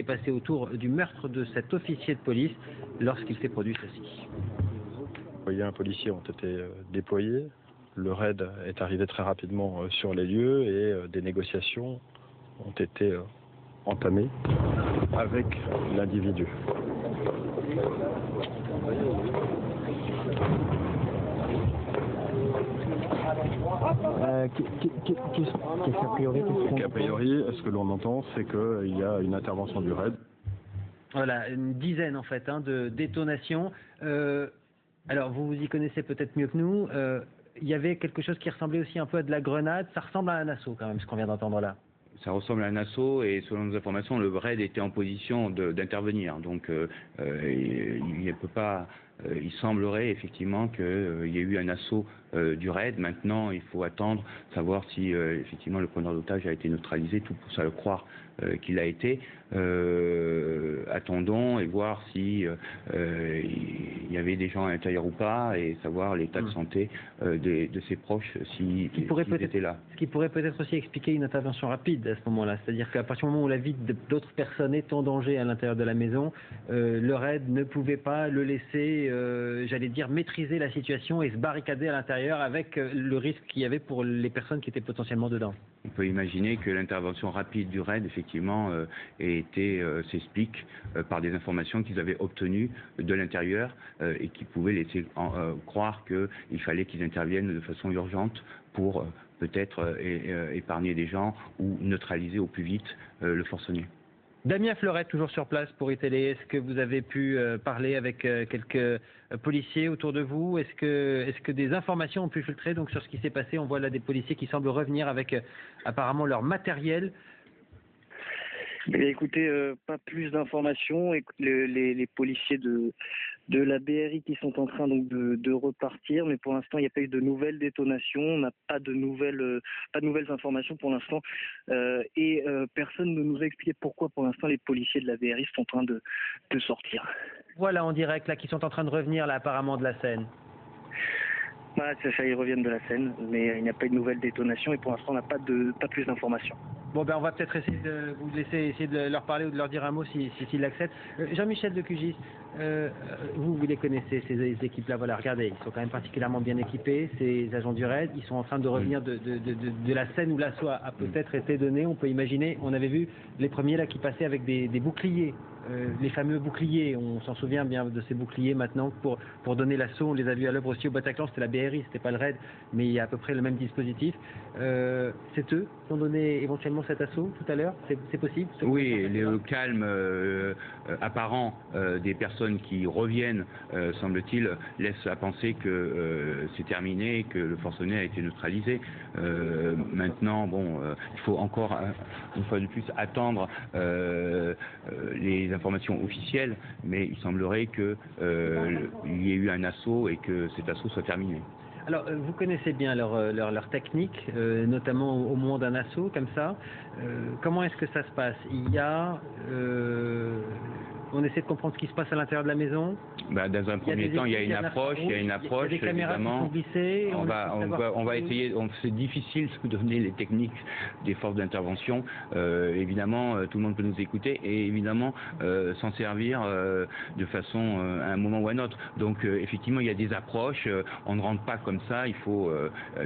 est passé autour du meurtre de cet officier de police lorsqu'il s'est produit ceci. Un policiers ont été déployés. Le raid est arrivé très rapidement sur les lieux et des négociations ont été entamées avec l'individu. A priori, ce que l'on entend, c'est qu'il y a une intervention du raid. Voilà, une dizaine en fait de détonations. Alors vous y connaissez peut-être mieux que nous. Il y avait quelque chose qui ressemblait aussi un peu à de la grenade. Ça ressemble à un assaut quand même, ce qu'on vient d'entendre là. Ça ressemble à un assaut et selon nos informations, le raid était en position d'intervenir. Donc il ne peut pas. Il semblerait effectivement qu'il y ait eu un assaut du raid. Maintenant, il faut attendre, savoir si effectivement le preneur d'otage a été neutralisé. Tout pousse à le croire qu'il a été. Attendons et voir si il y avait des gens à l'intérieur ou pas et savoir l'état de santé de ses proches s'ils étaient là. Ce qui pourrait peut-être aussi expliquer une intervention rapide à ce moment-là. C'est-à-dire qu'à partir du moment où la vie d'autres personnes est en danger à l'intérieur de la maison, le raid ne pouvait pas le laisser, j'allais dire, maîtriser la situation et se barricader à l'intérieur avec le risque qu'il y avait pour les personnes qui étaient potentiellement dedans. On peut imaginer que l'intervention rapide du raid, effectivement, s'explique par des informations qu'ils avaient obtenues de l'intérieur et qui pouvaient laisser croire qu'il fallait qu'ils interviennent de façon urgente pour peut-être épargner des gens ou neutraliser au plus vite le forcené. Damien Fleurette, toujours sur place pour iTélé. Est-ce que vous avez pu parler avec quelques policiers autour de vous? Est-ce que des informations ont pu filtrer donc sur ce qui s'est passé? On voit là des policiers qui semblent revenir avec apparemment leur matériel. Écoutez, pas plus d'informations. Les policiers de la BRI qui sont en train donc de repartir, mais pour l'instant il n'y a pas eu de nouvelles détonations, on n'a pas de nouvelles informations pour l'instant, et personne ne nous a expliqué pourquoi pour l'instant les policiers de la BRI sont en train de sortir. Voilà en direct là qui sont en train de revenir là apparemment de la scène. Voilà, ça ils reviennent de la scène, mais il n'y a pas eu de nouvelles détonations et pour l'instant on n'a pas plus d'informations. Bon ben on va peut-être essayer de vous laisser essayer de leur parler ou de leur dire un mot s'ils l'acceptent. Jean-Michel de QGIS, vous les connaissez ces équipes-là, voilà, regardez, ils sont quand même particulièrement bien équipés, ces agents du raid, ils sont en train de revenir de la scène où l'assaut a peut-être été donné, on peut imaginer, on avait vu les premiers là qui passaient avec des boucliers. Les fameux boucliers, on s'en souvient bien de ces boucliers maintenant pour donner l'assaut, on les a vus à l'œuvre aussi au Bataclan, c'était la BRI, c'était pas le RAID, mais il y a à peu près le même dispositif. C'est eux qui ont donné éventuellement cet assaut tout à l'heure, c'est possible? Oui, le calme apparent des personnes qui reviennent, semble-t-il, laisse à penser que c'est terminé, que le forcené a été neutralisé. Maintenant, bon, il faut encore une fois de plus attendre les informations officielles, mais il semblerait qu'il y ait eu un assaut et que cet assaut soit terminé. Alors, vous connaissez bien leur technique, notamment au moment d'un assaut comme ça. Comment est-ce que ça se passe? On essaie de comprendre ce qui se passe à l'intérieur de la maison. Dans un premier temps, il y a une approche, des caméras qui sont glissées. On va essayer. C'est difficile de donner les techniques des forces d'intervention. Évidemment, tout le monde peut nous écouter et évidemment s'en servir de façon à un moment ou à un autre. Donc effectivement, il y a des approches. On ne rentre pas comme ça. Il faut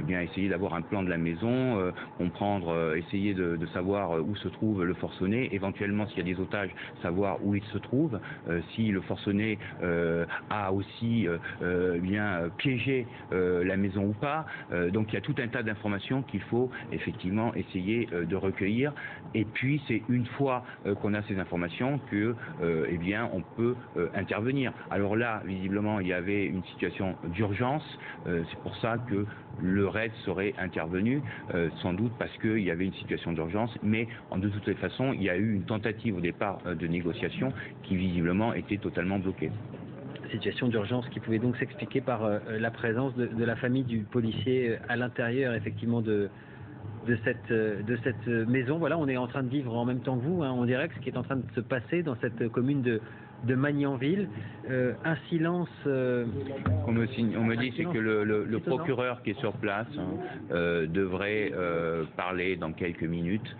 bien essayer d'avoir un plan de la maison, comprendre, essayer de savoir où se trouve le forcené. Éventuellement, s'il y a des otages, savoir où il se trouve. Si le forcené a aussi bien piégé la maison ou pas. Donc il y a tout un tas d'informations qu'il faut effectivement essayer de recueillir. Et puis c'est une fois qu'on a ces informations que eh bien on peut intervenir. Alors là, visiblement, il y avait une situation d'urgence. C'est pour ça que le raid serait intervenu, sans doute parce qu'il y avait une situation d'urgence, mais de toutes les façons, il y a eu une tentative au départ de négociation qui visiblement était totalement bloquée. Situation d'urgence qui pouvait donc s'expliquer par la présence de la famille du policier à l'intérieur effectivement de cette maison. Voilà, on est en train de vivre en même temps que vous, en direct, ce qui est en train de se passer dans cette commune de Magnanville. Un silence... On me dit c'est que le procureur qui est sur place devrait parler dans quelques minutes.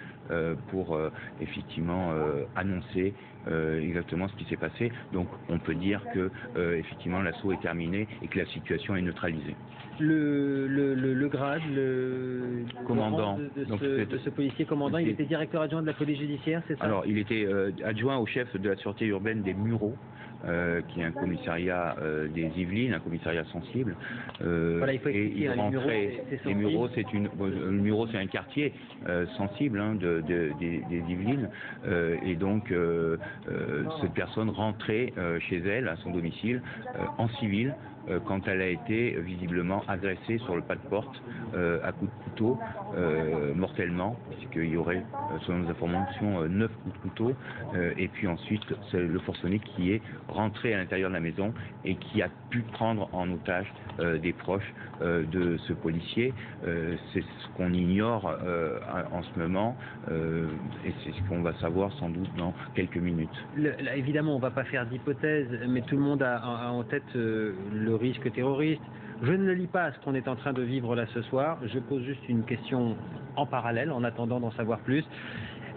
pour effectivement annoncer exactement ce qui s'est passé. Donc on peut dire que effectivement l'assaut est terminé et que la situation est neutralisée. Le grade, Commandant. de ce policier commandant, il était directeur adjoint de la police judiciaire, c'est ça? Alors il était adjoint au chef de la sûreté urbaine des Mureaux, qui est un commissariat des Yvelines, un commissariat sensible. Voilà, il faut expliquer, les Mureaux, le Mureaux, c'est un quartier sensible des Yvelines, et donc cette personne rentrait chez elle, à son domicile, en civil, quand elle a été visiblement agressée sur le pas de porte à coups de couteau, mortellement, puisqu'il y aurait, selon nos informations, 9 coups de couteau, et puis ensuite c'est le forcené qui est rentré à l'intérieur de la maison et qui a pu prendre en otage des proches de ce policier. C'est ce qu'on ignore en ce moment, et c'est ce qu'on va savoir sans doute dans quelques minutes. Là, évidemment, on ne va pas faire d'hypothèse, mais tout le monde a en tête le risque terroriste. Je ne le lis pas à ce qu'on est en train de vivre là ce soir. Je pose juste une question en parallèle, en attendant d'en savoir plus.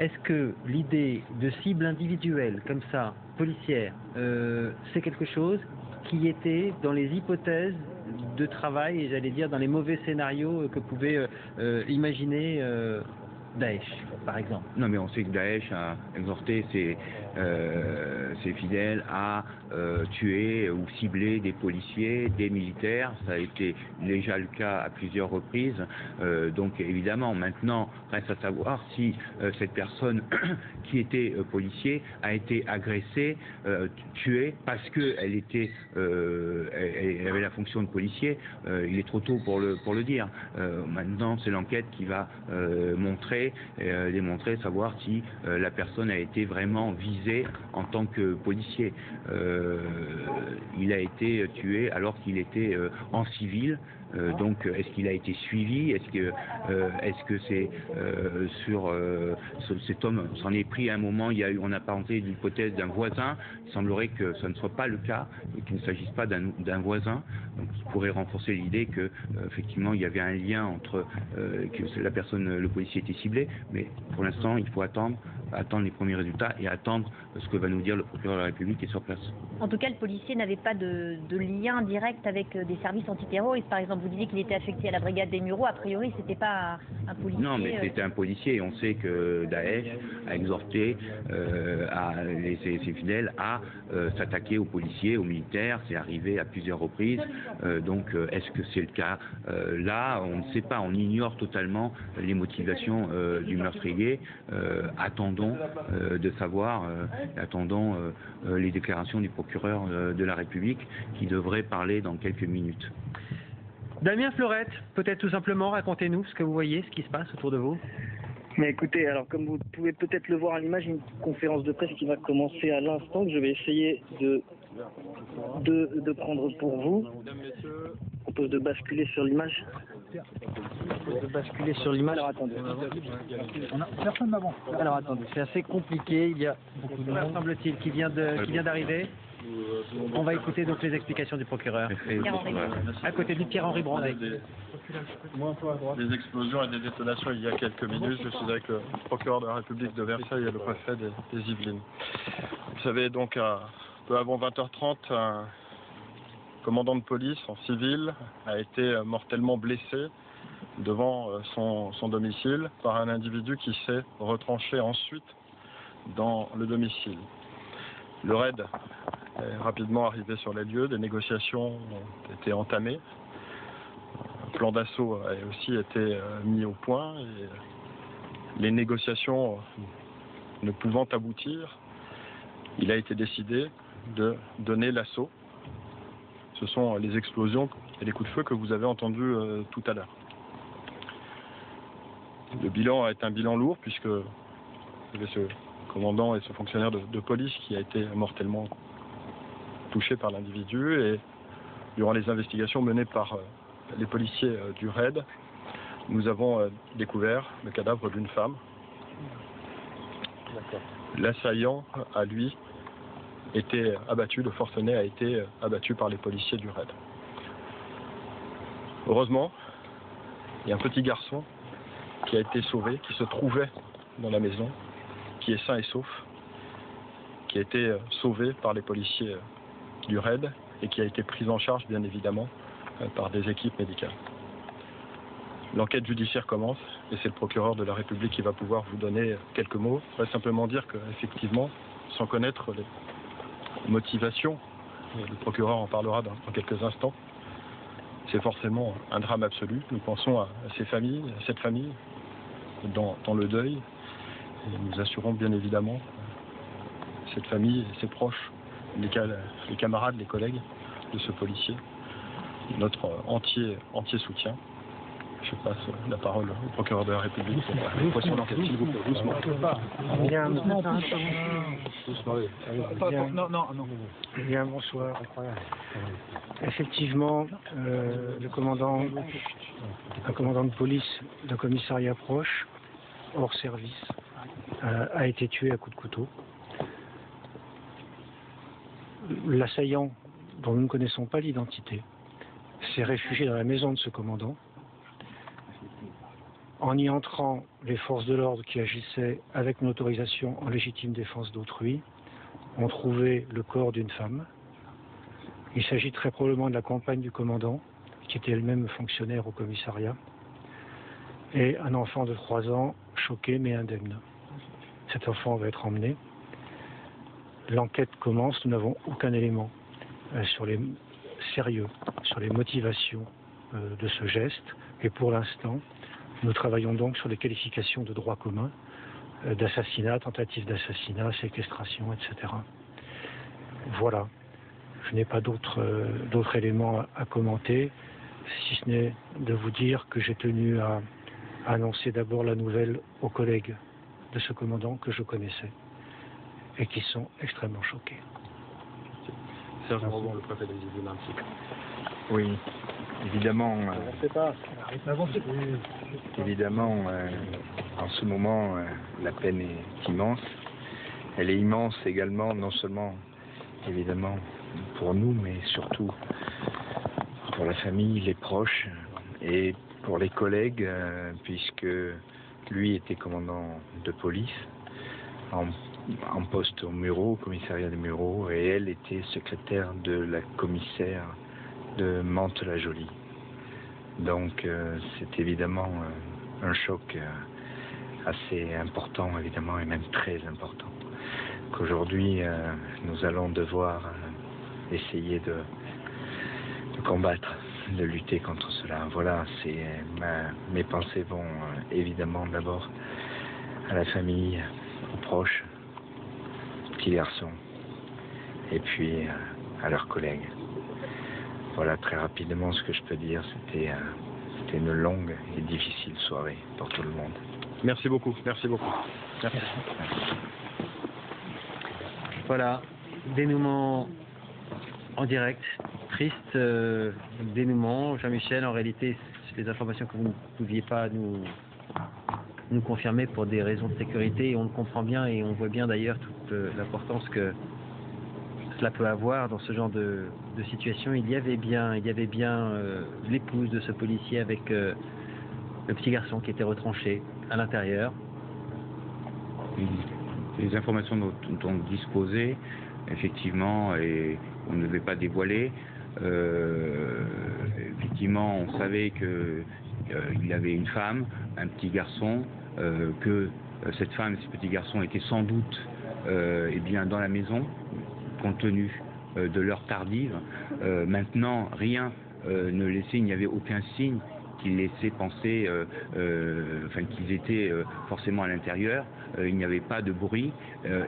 Est-ce que l'idée de cible individuelle, comme ça, policière, c'est quelque chose qui était dans les hypothèses de travail, et j'allais dire dans les mauvais scénarios que pouvait imaginer Daesh, par exemple? Non, mais on sait que Daesh a exhorté ses fidèles à tuer ou cibler des policiers, des militaires. Ça a été déjà le cas à plusieurs reprises. Donc évidemment, maintenant, reste à savoir si cette personne qui était policier a été agressée, tuée parce qu'elle était, elle avait la fonction de policier. Il est trop tôt pour le dire. Maintenant, c'est l'enquête qui va démontrer, savoir si la personne a été vraiment visée en tant que policier. Il a été tué alors qu'il était en civil. Donc, est-ce qu'il a été suivi? Est-ce que c'est sur cet homme s'en est pris à un moment? On a parenté l'hypothèse d'un voisin. Il semblerait que ce ne soit pas le cas et qu'il ne s'agisse pas d'un voisin. Donc, il pourrait renforcer l'idée que effectivement il y avait un lien entre que la personne, le policier était ciblé. Mais pour l'instant, il faut attendre les premiers résultats et attendre ce que va nous dire le procureur de la République qui est sur place. En tout cas, le policier n'avait pas de lien direct avec des services antiterroristes. Par exemple, vous disiez qu'il était affecté à la brigade des Mureaux. A priori, c'était pas un policier. Non, mais c'était un policier. Et on sait que Daesh a exhorté ses fidèles à s'attaquer aux policiers, aux militaires. C'est arrivé à plusieurs reprises. Donc, est-ce que c'est le cas là? On ne sait pas. On ignore totalement les motivations du meurtrier. Attendons de savoir. Attendons les déclarations du procureur de la République qui devrait parler dans quelques minutes. Damien Fleurette, peut-être tout simplement, racontez-nous ce que vous voyez, ce qui se passe autour de vous. Mais écoutez, alors comme vous pouvez peut-être le voir à l'image, une conférence de presse qui va commencer à l'instant, que je vais essayer de prendre pour vous. Je propose de basculer sur l'image. Alors attendez. Personne n'avance. Alors attendez, c'est assez compliqué. Il y a beaucoup de monde, semble-t-il, qui vient d'arriver. On va écouter donc les explications du procureur. À côté du Pierre-Henri Brandet. Des explosions et des détonations il y a quelques minutes. Je suis avec le procureur de la République de Versailles et le préfet des Yvelines. Vous savez, donc, peu avant 20h30, un commandant de police en civil a été mortellement blessé devant son domicile par un individu qui s'est retranché ensuite dans le domicile. Le raid est rapidement arrivé sur les lieux, des négociations ont été entamées, un plan d'assaut a aussi été mis au point et les négociations ne pouvant aboutir, il a été décidé de donner l'assaut. Ce sont les explosions et les coups de feu que vous avez entendus tout à l'heure. Le bilan est un bilan lourd puisque vous avez ce commandant et ce fonctionnaire de police qui a été mortellement touché par l'individu et durant les investigations menées par les policiers du RAID, nous avons découvert le cadavre d'une femme. L'assaillant a lui été abattu, le forcené a été abattu par les policiers du RAID. Heureusement, il y a un petit garçon qui a été sauvé, qui se trouvait dans la maison, qui est sain et sauf, qui a été sauvé par les policiers du RAID et qui a été pris en charge, bien évidemment, par des équipes médicales. L'enquête judiciaire commence et c'est le procureur de la République qui va pouvoir vous donner quelques mots. Je vais simplement dire qu'effectivement, sans connaître les motivations, le procureur en parlera dans quelques instants, c'est forcément un drame absolu. Nous pensons à ces familles, à cette famille, dans le deuil. Et nous assurons bien évidemment cette famille et ses proches, les camarades, les collègues de ce policier, notre entier soutien. Je passe la parole au procureur de la République pour la poursuite de l'enquête. S'il vous plaît, doucement. Bien, Doucement. Bien, bonsoir. Effectivement, un commandant de police d'un commissariat proche, hors service, a été tué à coups de couteau. L'assaillant, dont nous ne connaissons pas l'identité, s'est réfugié dans la maison de ce commandant. En y entrant, les forces de l'ordre qui agissaient avec une autorisation en légitime défense d'autrui ont trouvé le corps d'une femme. Il s'agit très probablement de la compagne du commandant, qui était elle-même fonctionnaire au commissariat, et un enfant de 3 ans, choqué mais indemne. Cet enfant va être emmené. L'enquête commence, nous n'avons aucun élément sur les motivations de ce geste, et pour l'instant, nous travaillons donc sur les qualifications de droit commun, d'assassinat, tentative d'assassinat, séquestration, etc. Voilà. Je n'ai pas d'autres éléments à commenter, si ce n'est de vous dire que j'ai tenu à annoncer d'abord la nouvelle aux collègues de ce commandant que je connaissais et qui sont extrêmement choqués. Serge Morvan, le préfet de Nancy. Oui, évidemment. Évidemment, en ce moment, la peine est immense. Elle est immense également, non seulement évidemment pour nous, mais surtout pour la famille, les proches et pour les collègues, puisque lui était commandant de police en poste au Mureaux, au commissariat des Mureaux, et elle était secrétaire de la commissaire de Mantes-la-Jolie. Donc c'est évidemment un choc assez important, évidemment, et même très important, qu'aujourd'hui nous allons devoir essayer de combattre, de lutter contre cela. Voilà, mes pensées vont évidemment d'abord à la famille, aux proches, aux petits garçons, et puis à leurs collègues. Voilà, très rapidement, ce que je peux dire, c'était une longue et difficile soirée pour tout le monde. Merci beaucoup, merci beaucoup. Merci. Voilà, dénouement en direct, triste dénouement. Jean-Michel, en réalité, c'est des informations que vous ne pouviez pas nous confirmer pour des raisons de sécurité, et on le comprend bien, et on voit bien d'ailleurs toute l'importance que cela peut avoir dans ce genre de situation. Il y avait bien l'épouse de ce policier avec le petit garçon qui était retranché à l'intérieur. Les informations dont on disposait, effectivement, et on ne devait pas dévoiler. Effectivement, on savait qu'il avait une femme, un petit garçon, que cette femme et ce petit garçon étaient sans doute dans la maison, compte tenu de l'heure tardive. Maintenant, rien ne laissait, il n'y avait aucun signe qui laissait penser qu'ils étaient forcément à l'intérieur. Il n'y avait pas de bruit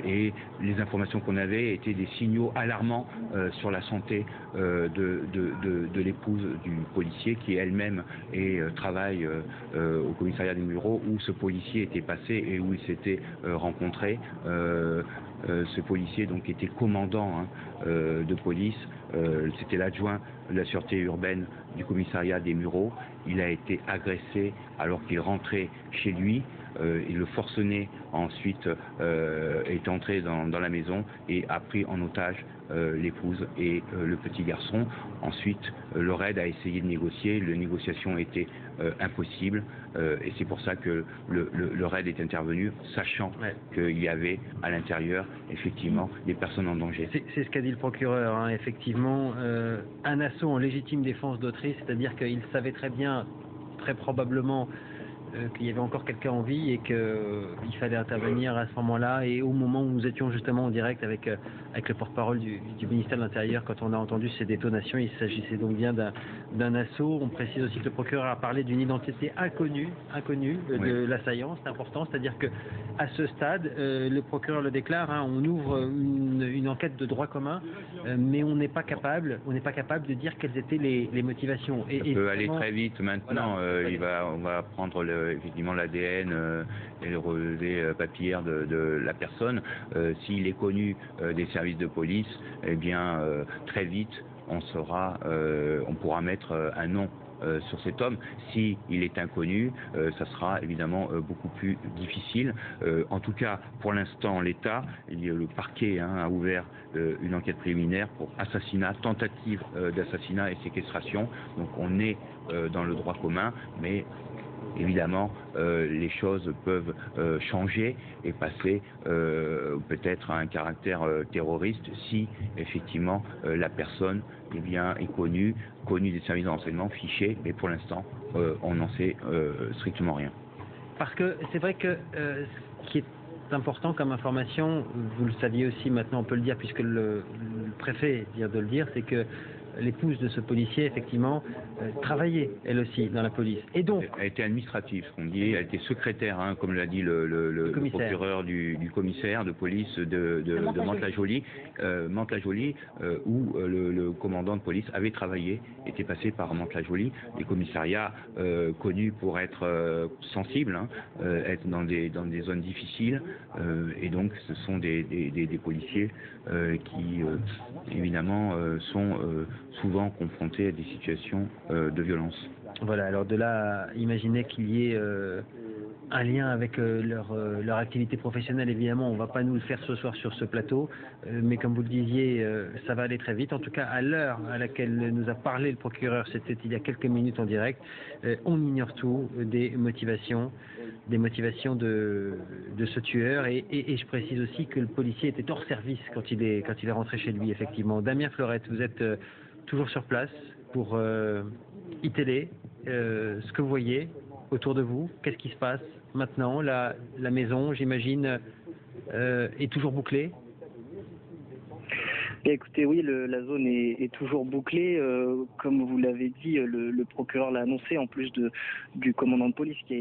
et les informations qu'on avait étaient des signaux alarmants sur la santé de l'épouse du policier, qui elle-même travaille au commissariat des Mureaux, où ce policier était passé et où il s'était rencontré. Ce policier donc était commandant de police, c'était l'adjoint de la sûreté urbaine du commissariat des Mureaux. Il a été agressé alors qu'il rentrait chez lui. et le forcené ensuite est entré dans la maison et a pris en otage l'épouse et le petit garçon. Ensuite, le raid a essayé de négocier, la négociation était impossible et c'est pour ça que le raid est intervenu, sachant qu'il y avait à l'intérieur effectivement des personnes en danger. C'est ce qu'a dit le procureur, hein, effectivement, un assaut en légitime défense d'autrui, c'est-à-dire qu'il savait très bien, très probablement, qu'il y avait encore quelqu'un en vie et qu'il fallait intervenir à ce moment-là, et au moment où nous étions justement en direct avec le porte-parole du ministère de l'Intérieur, quand on a entendu ces détonations, il s'agissait donc bien d'un assaut. On précise aussi que le procureur a parlé d'une identité inconnue de l'assaillant, c'est important, c'est-à-dire que à ce stade, le procureur le déclare, hein, on ouvre une enquête de droit commun, mais on n'est pas capable de dire quelles étaient les motivations. Ça peut aller très vite maintenant, voilà. On va prendre effectivement l'ADN et le relevé papillaire de la personne. S'il est connu des services de police, eh bien très vite on pourra mettre un nom sur cet homme. Si il est inconnu, ça sera évidemment beaucoup plus difficile. En tout cas, pour l'instant, l'État, le parquet a ouvert une enquête préliminaire pour assassinat, tentative d'assassinat et séquestration. Donc on est dans le droit commun, mais évidemment, les choses peuvent changer et passer peut-être à un caractère terroriste si effectivement la personne est connue des services de renseignement, fichée, mais pour l'instant on n'en sait strictement rien. Parce que c'est vrai que ce qui est important comme information, vous le saviez aussi, maintenant on peut le dire puisque le préfet vient de le dire, c'est que l'épouse de ce policier, effectivement, travaillait, elle aussi, dans la police. Et donc, elle était administrative, ce qu'on dit, elle était secrétaire, comme l'a dit le procureur du commissaire de police de Mantes-la-Jolie, où le commandant de police avait travaillé, était passé par Mantes-la-Jolie, des commissariats connus pour être sensibles, être dans des zones difficiles, et donc ce sont des policiers qui, évidemment, sont souvent confrontés à des situations de violence. Voilà, alors de là, imaginez qu'il y ait un lien avec leur activité professionnelle, évidemment, on ne va pas nous le faire ce soir sur ce plateau, mais comme vous le disiez, ça va aller très vite. En tout cas, à l'heure à laquelle nous a parlé le procureur, c'était il y a quelques minutes en direct, on ignore tout des motivations de ce tueur, et je précise aussi que le policier était hors service quand il est rentré chez lui, effectivement. Damien Fleurette, vous êtes toujours sur place pour iTélé, ce que vous voyez autour de vous, qu'est-ce qui se passe maintenant? La maison, j'imagine, est toujours bouclée? Écoutez, oui, la zone est toujours bouclée. Comme vous l'avez dit, le procureur l'a annoncé, en plus du commandant de police qui a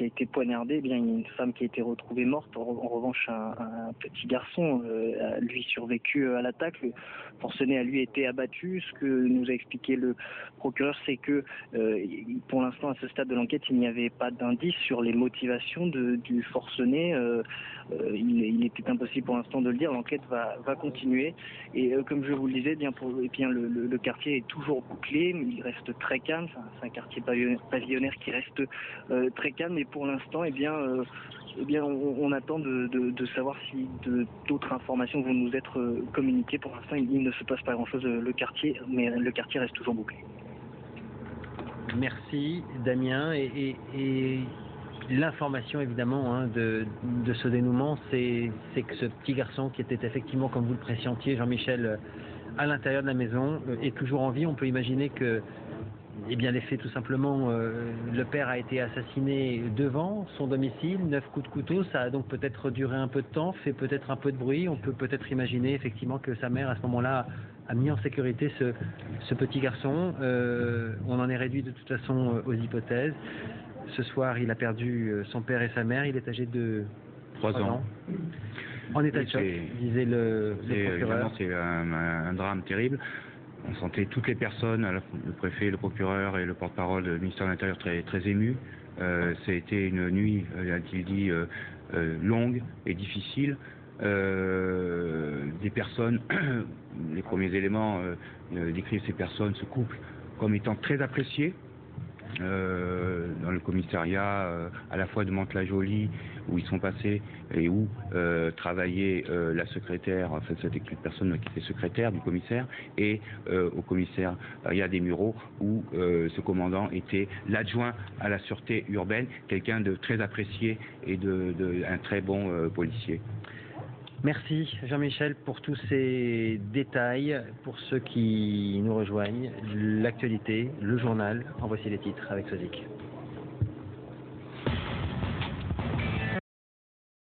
été poignardé, eh bien, il y a une femme qui a été retrouvée morte. En revanche, un petit garçon a lui survécu à l'attaque. Le forcené a lui été abattu. Ce que nous a expliqué le procureur, c'est que pour l'instant, à ce stade de l'enquête, il n'y avait pas d'indice sur les motivations du forcené. Il était impossible pour l'instant de le dire. L'enquête va continuer. Et comme je vous le disais, le quartier est toujours bouclé, mais il reste très calme. Enfin, c'est un quartier pavillonnaire qui reste très calme. Et pour l'instant, on attend de savoir si d'autres informations vont nous être communiquées. Pour l'instant, il ne se passe pas grand-chose mais le quartier reste toujours bouclé. Merci Damien, et l'information évidemment de ce dénouement, c'est que ce petit garçon qui était effectivement, comme vous le pressentiez, Jean-Michel, à l'intérieur de la maison, est toujours en vie. On peut imaginer que, les faits, tout simplement, le père a été assassiné devant son domicile, 9 coups de couteau, ça a donc peut-être duré un peu de temps, fait peut-être un peu de bruit. On peut peut-être imaginer effectivement que sa mère, à ce moment-là, a mis en sécurité ce petit garçon. On en est réduit de toute façon aux hypothèses. Ce soir, il a perdu son père et sa mère. Il est âgé de 3 ans. En état de choc, disait le procureur. C'est un drame terrible. On sentait toutes les personnes, le préfet, le procureur et le porte-parole du ministère de l'Intérieur très, très émus. Ça a été une nuit, a-t-il dit, longue et difficile. Des personnes, les premiers éléments décrivent ces personnes, ce couple, comme étant très appréciés. dans le commissariat à la fois de Mantes-la-Jolie où ils sont passés et où travaillait la secrétaire, enfin c'était une personne qui était secrétaire du commissaire, et au commissariat des Mureaux où ce commandant était l'adjoint à la sûreté urbaine, quelqu'un de très apprécié et un très bon policier. Merci Jean-Michel pour tous ces détails. Pour ceux qui nous rejoignent, l'actualité, le journal, en voici les titres avec Sozik.